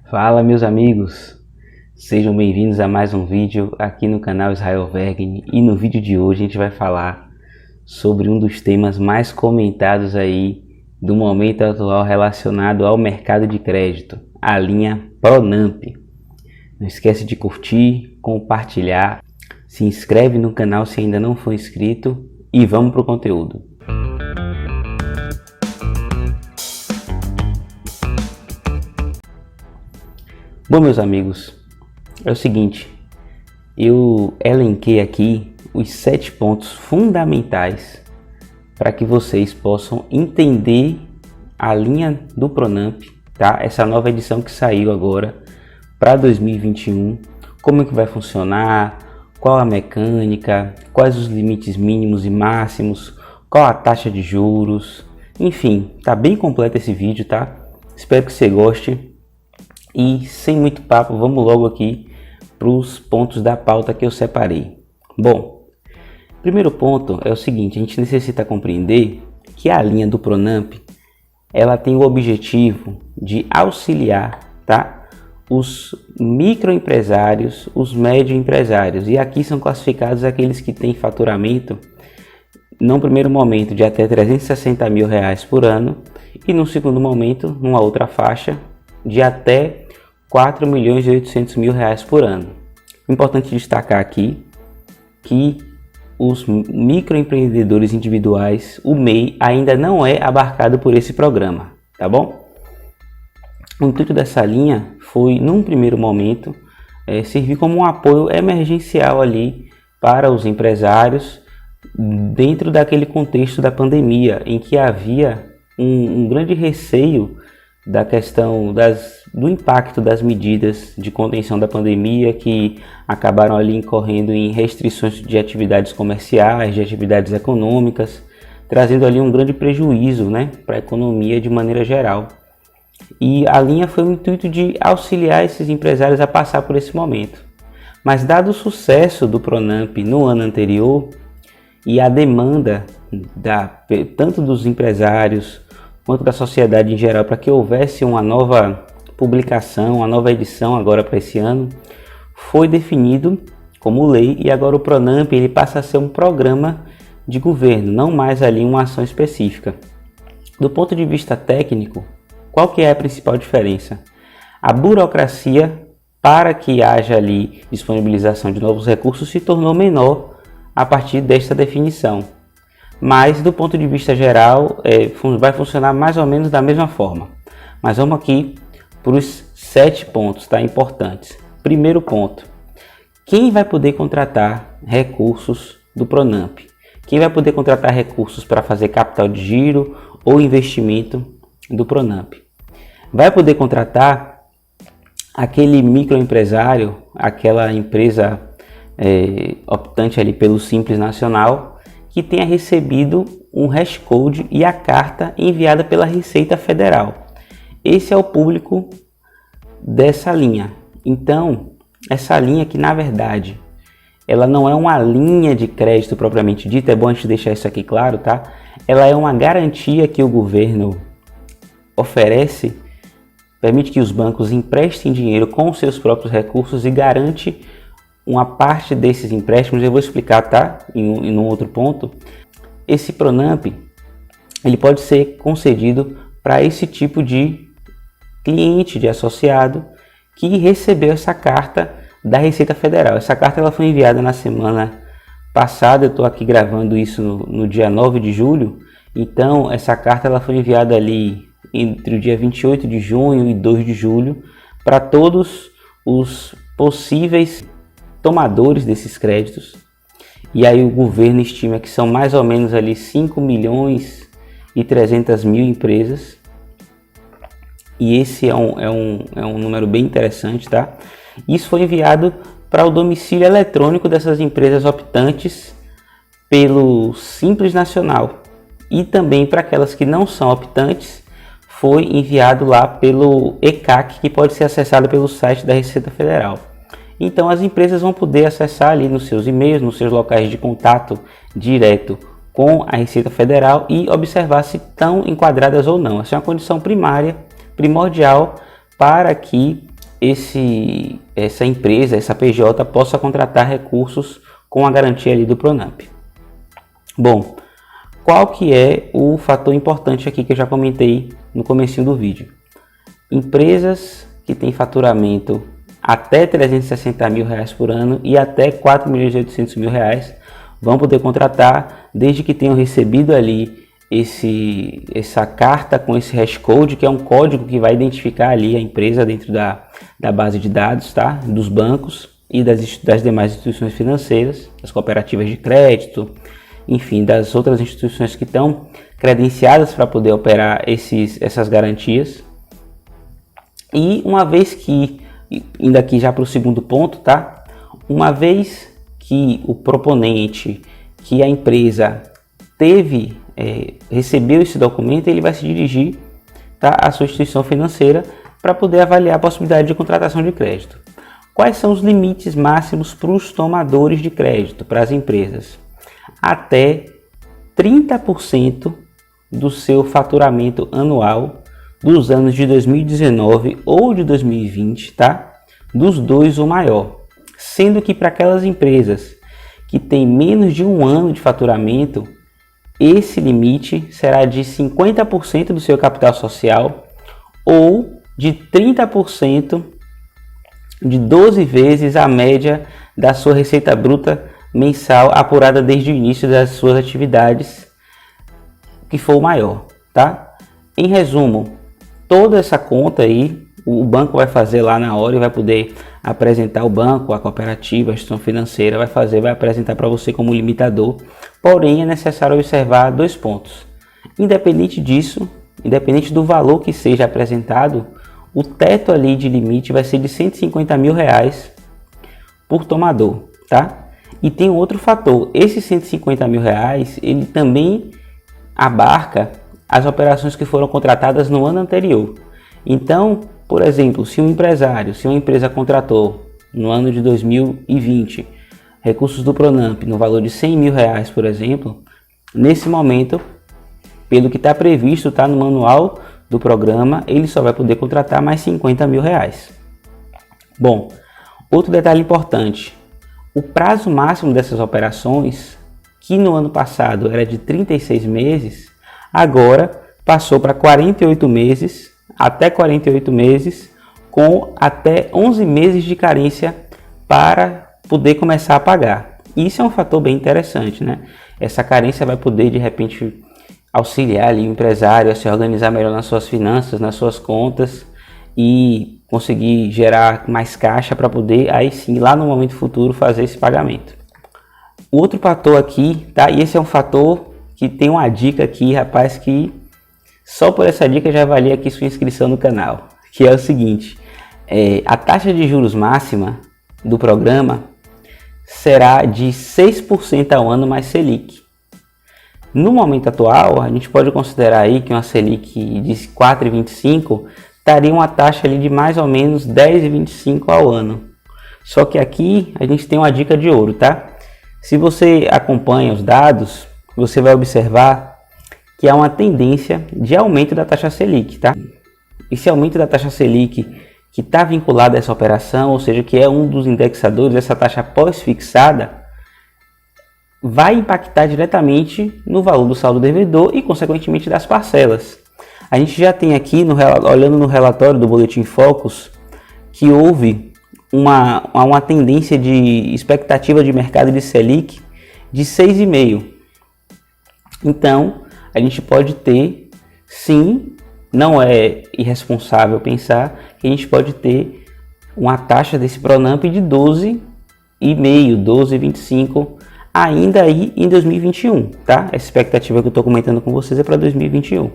Fala, meus amigos, sejam bem-vindos a mais um vídeo aqui no canal Israel Vergne. E no vídeo de hoje a gente vai falar sobre um dos temas mais comentados aí do momento atual relacionado ao mercado de crédito, a linha Pronamp. Não esquece de curtir, compartilhar, se inscreve no canal se ainda não for inscrito e vamos para o conteúdo. Bom, meus amigos, é o seguinte, eu elenquei aqui os 7 pontos fundamentais para que vocês possam entender a linha do Pronamp, tá? Essa nova edição que saiu agora para 2021, como é que vai funcionar, qual a mecânica, quais os limites mínimos e máximos, qual a taxa de juros, enfim, tá bem completo esse vídeo, tá? Espero que você goste. E sem muito papo, vamos logo aqui para os pontos da pauta que eu separei. Bom, primeiro ponto é o seguinte, a gente necessita compreender que a linha do Pronamp, ela tem o objetivo de auxiliar, tá, os microempresários, os médio empresários, e aqui são classificados aqueles que têm faturamento, num primeiro momento, de até R$360 mil por ano, e no segundo momento, numa outra faixa, de até R$4.800.000 por ano. Importante destacar aqui que os microempreendedores individuais, o MEI, ainda não é abarcado por esse programa, tá bom? O intuito dessa linha foi, num primeiro momento, servir como um apoio emergencial ali para os empresários dentro daquele contexto da pandemia, em que havia um grande receio da questão do impacto das medidas de contenção da pandemia, que acabaram ali incorrendo em restrições de atividades comerciais, de atividades econômicas, trazendo ali um grande prejuízo, né, para a economia de maneira geral. E a linha foi o intuito de auxiliar esses empresários a passar por esse momento. Mas dado o sucesso do Pronamp no ano anterior e a demanda tanto dos empresários quanto da sociedade em geral, para que houvesse uma nova publicação, uma nova edição agora para esse ano, foi definido como lei, e agora o Pronamp ele passa a ser um programa de governo, não mais ali uma ação específica. Do ponto de vista técnico, qual que é a principal diferença? A burocracia para que haja ali disponibilização de novos recursos se tornou menor a partir desta definição. Mas do ponto de vista geral vai funcionar mais ou menos da mesma forma. Mas vamos aqui para os 7 pontos, tá, importantes. Primeiro ponto, quem vai poder contratar recursos do Pronamp? Quem vai poder contratar recursos para fazer capital de giro ou investimento do Pronamp? Vai poder contratar aquele microempresário, aquela empresa optante ali pelo Simples Nacional, que tenha recebido um hashcode e a carta enviada pela Receita Federal. Esse é o público dessa linha. Então, essa linha que na verdade, ela não é uma linha de crédito propriamente dita, é bom a gente deixar isso aqui claro, tá? Ela é uma garantia que o governo oferece, permite que os bancos emprestem dinheiro com seus próprios recursos e garante uma parte desses empréstimos. Eu vou explicar, tá? Em um outro ponto. Esse Pronamp, ele pode ser concedido para esse tipo de cliente, de associado, que recebeu essa carta da Receita Federal. Essa carta ela foi enviada na semana passada, eu estou aqui gravando isso no dia 9 de julho, então essa carta ela foi enviada ali entre o dia 28 de junho e 2 de julho para todos os possíveis tomadores desses créditos, e aí o governo estima que são mais ou menos ali 5.300.000 empresas, e esse é um número bem interessante, tá? Isso foi enviado para o domicílio eletrônico dessas empresas optantes pelo Simples Nacional, e também para aquelas que não são optantes foi enviado lá pelo ECAC, que pode ser acessado pelo site da Receita Federal. Então as empresas vão poder acessar ali nos seus e-mails, nos seus locais de contato direto com a Receita Federal e observar se estão enquadradas ou não. Essa é uma condição primordial para que essa empresa, essa PJ, possa contratar recursos com a garantia ali do Pronamp. Bom, qual que é o fator importante aqui que eu já comentei no comecinho do vídeo? Empresas que têm faturamento até R$360 mil por ano e até R$4.800.000 vão poder contratar, desde que tenham recebido ali essa carta com esse hashcode, que é um código que vai identificar ali a empresa dentro da base de dados, tá? Dos bancos e das demais instituições financeiras, das cooperativas de crédito, enfim, das outras instituições que estão credenciadas para poder operar essas garantias. E uma vez que, indo aqui já para o segundo ponto, tá? Uma vez que o proponente, que a empresa recebeu esse documento, ele vai se dirigir, tá, à sua instituição financeira para poder avaliar a possibilidade de contratação de crédito. Quais são os limites máximos para os tomadores de crédito, para as empresas? Até 30% do seu faturamento anual dos anos de 2019 ou de 2020, tá? Dos dois ou maior. Sendo que para aquelas empresas que têm menos de um ano de faturamento, esse limite será de 50% do seu capital social ou de 30% de 12 vezes a média da sua receita bruta mensal apurada desde o início das suas atividades, que for o maior, tá? Em resumo, toda essa conta aí, o banco vai fazer lá na hora e vai poder apresentar o banco, a cooperativa, a instituição financeira, vai apresentar para você como limitador. Porém, é necessário observar dois pontos. Independente disso, independente do valor que seja apresentado, o teto ali de limite vai ser de R$150 mil por tomador, tá? E tem um outro fator, esse R$150 mil, ele também abarca as operações que foram contratadas no ano anterior. Então, por exemplo, se uma empresa contratou no ano de 2020 recursos do Pronamp no valor de R$100 mil, por exemplo, nesse momento, pelo que está previsto, tá, no manual do programa, ele só vai poder contratar mais R$50 mil. Bom, outro detalhe importante, o prazo máximo dessas operações, que no ano passado era de 36 meses, agora passou para 48 meses, até 48 meses, com até 11 meses de carência para poder começar a pagar. Isso é um fator bem interessante, né? Essa carência vai poder, de repente, auxiliar ali o empresário a se organizar melhor nas suas finanças, nas suas contas e conseguir gerar mais caixa para poder, aí sim, lá no momento futuro, fazer esse pagamento. O outro fator aqui, tá? E esse é um fator que tem uma dica aqui, rapaz, que só por essa dica já valia aqui sua inscrição no canal, que é o seguinte, a taxa de juros máxima do programa será de 6% ao ano mais Selic. No momento atual, a gente pode considerar aí que uma Selic de 4,25 estaria uma taxa ali de mais ou menos 10,25 ao ano. Só que aqui a gente tem uma dica de ouro, tá? Se você acompanha os dados, você vai observar que há uma tendência de aumento da taxa Selic, tá? Esse aumento da taxa Selic que está vinculado a essa operação, ou seja, que é um dos indexadores dessa taxa pós-fixada, vai impactar diretamente no valor do saldo devedor e, consequentemente, das parcelas. A gente já tem aqui, olhando no relatório do Boletim Focus, que houve uma tendência de expectativa de mercado de Selic de 6,5%. Então, a gente pode ter, sim, não é irresponsável pensar que a gente pode ter uma taxa desse Pronamp de 12,5%, 12,25% ainda aí em 2021, tá? Essa expectativa que eu estou comentando com vocês é para 2021.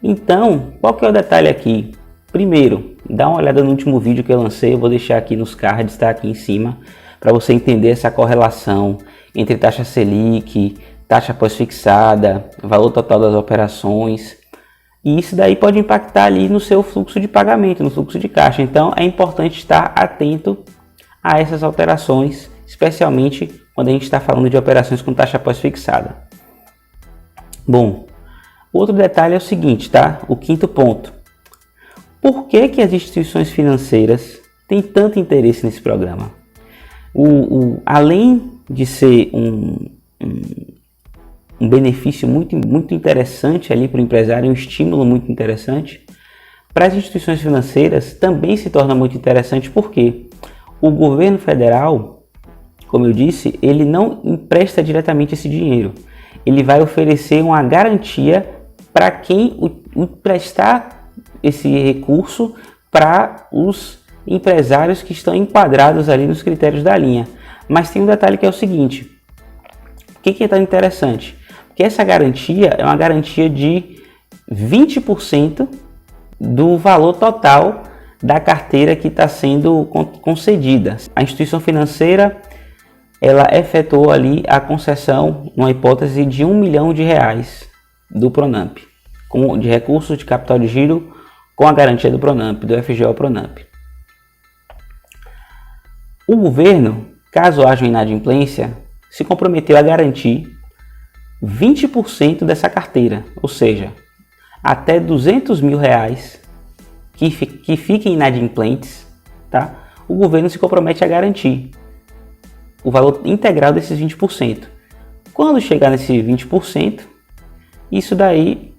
Então, qual que é o detalhe aqui? Primeiro, dá uma olhada no último vídeo que eu lancei, eu vou deixar aqui nos cards, tá? Aqui em cima, para você entender essa correlação entre taxa Selic, taxa pós-fixada, valor total das operações. E isso daí pode impactar ali no seu fluxo de pagamento, no fluxo de caixa. Então, é importante estar atento a essas alterações, especialmente quando a gente está falando de operações com taxa pós-fixada. Bom, outro detalhe é o seguinte, tá? O quinto ponto. Por que as instituições financeiras tem tanto interesse nesse programa? Além de ser um benefício muito interessante ali para o empresário, um estímulo muito interessante, para as instituições financeiras também se torna muito interessante, porque o governo federal, como eu disse, ele não empresta diretamente esse dinheiro. Ele vai oferecer uma garantia para quem emprestar esse recurso para os empresários que estão enquadrados ali nos critérios da linha. Mas tem um detalhe que é o seguinte: o que é tão interessante? Porque essa garantia é uma garantia de 20% do valor total da carteira que está sendo concedida. A instituição financeira, ela efetuou ali a concessão, numa hipótese de R$1 milhão do Pronamp, de recursos de capital de giro com a garantia do Pronamp, do FGO Pronamp. O governo, caso haja uma inadimplência, se comprometeu a garantir 20% dessa carteira, ou seja, até R$200 mil que fiquem inadimplentes, tá? O governo se compromete a garantir o valor integral desses 20%. Quando chegar nesse 20%, isso daí,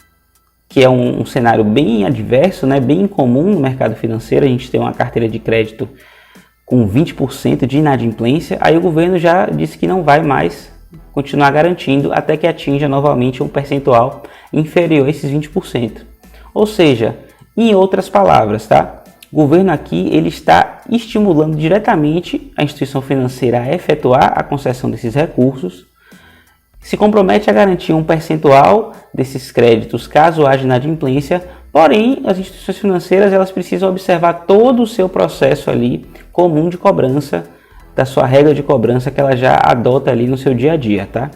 que é um cenário bem adverso, né, bem incomum no mercado financeiro, a gente tem uma carteira de crédito com 20% de inadimplência, aí o governo já disse que não vai mais continuar garantindo até que atinja novamente um percentual inferior a esses 20%. Ou seja, em outras palavras, tá? O governo aqui ele está estimulando diretamente a instituição financeira a efetuar a concessão desses recursos, se compromete a garantir um percentual desses créditos caso haja inadimplência, porém as instituições financeiras elas precisam observar todo o seu processo ali comum de cobrança, da sua regra de cobrança que ela já adota ali no seu dia a dia, tá?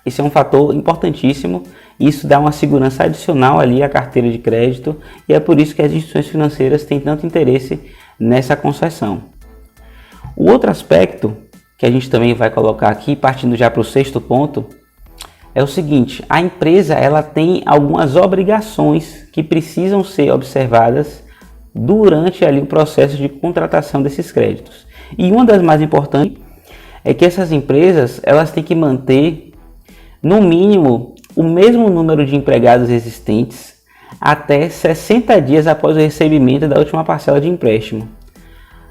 Esse é um fator importantíssimo, isso dá uma segurança adicional ali à carteira de crédito e é por isso que as instituições financeiras têm tanto interesse nessa concessão. O outro aspecto que a gente também vai colocar aqui, partindo já para o sexto ponto, é o seguinte: a empresa ela tem algumas obrigações que precisam ser observadas durante ali o processo de contratação desses créditos. E uma das mais importantes é que essas empresas elas têm que manter no mínimo o mesmo número de empregados existentes até 60 dias após o recebimento da última parcela de empréstimo.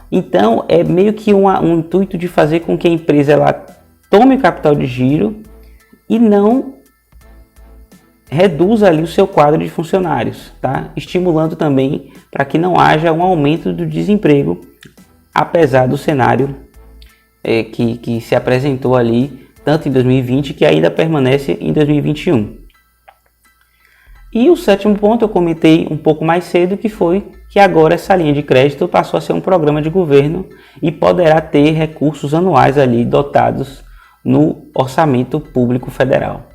Então é meio que um intuito de fazer com que a empresa ela tome o capital de giro e não reduza ali o seu quadro de funcionários, tá? Estimulando também para que não haja um aumento do desemprego, apesar do cenário que se apresentou ali tanto em 2020 que ainda permanece em 2021. E o sétimo ponto eu comentei um pouco mais cedo, que foi que agora essa linha de crédito passou a ser um programa de governo e poderá ter recursos anuais ali dotados no orçamento público federal.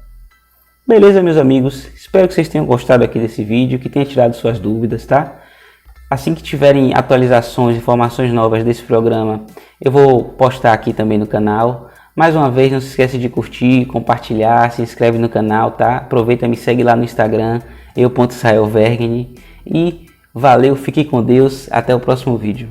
Beleza, meus amigos? Espero que vocês tenham gostado aqui desse vídeo, que tenha tirado suas dúvidas, tá? Assim que tiverem atualizações, informações novas desse programa, eu vou postar aqui também no canal. Mais uma vez, não se esqueça de curtir, compartilhar, se inscreve no canal, tá? Aproveita e me segue lá no Instagram, eu.israelvergni. E valeu, fique com Deus, até o próximo vídeo.